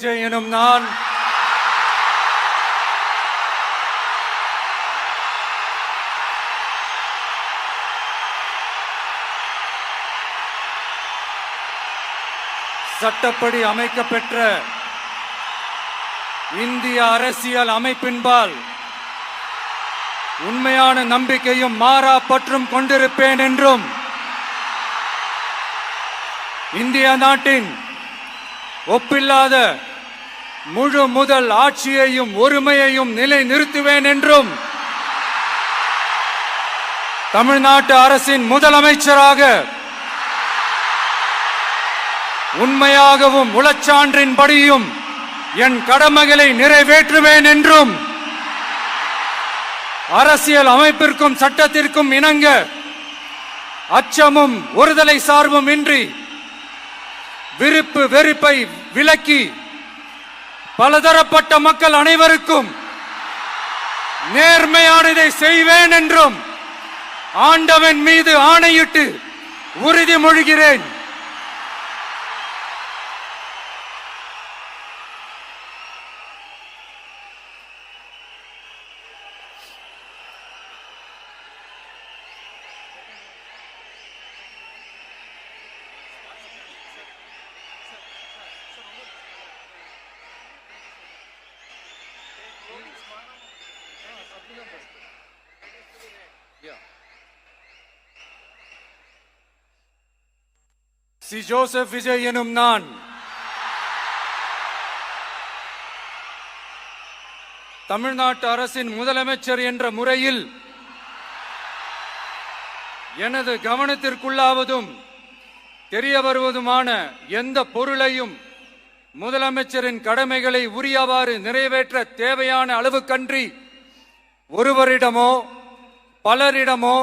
விஜய் எனும் நான் சட்டப்படி அமைக்கப்பெற்ற இந்திய அரசியல் அமைப்பின்பால் உண்மையான நம்பிக்கையும் மாறா பற்றும் கொண்டிருப்பேன் என்றும் இந்திய நாட்டின் ஒப்பில்லாத முழு முதல் ஆட்சியையும் ஒருமையையும் நிலை நிறுத்துவேன் என்றும் தமிழ்நாட்டு அரசின் முதலமைச்சராக உண்மையாகவும் உளச்சான்றின்படியும் என் கடமைகளை நிறைவேற்றுவேன் என்றும் அரசியல் அமைப்பிற்கும் சட்டத்திற்கும் இணங்க அச்சமும் ஒருதலை சார்பும் இன்றி விருப்பு வெறுப்பை விலக்கி பலதரப்பட்ட மக்கள் அனைவருக்கும் நேர்மையானதை செய்வேன் என்றும் ஆண்டவன் மீது ஆணையிட்டு உறுதிமொழிகிறேன். சி ஜோசப் விஜய் எனும் நான் தமிழ்நாட்டு அரசின் முதலமைச்சர் என்ற முறையில் எனது கவனத்திற்குள்ளாவதும் தெரிய வருவதுமான எந்த பொருளையும் முதலமைச்சரின் கடமைகளை உரியவாறு நிறைவேற்ற தேவையான அளவுக்கன்றி ஒருவரிடமோ பலரிடமோ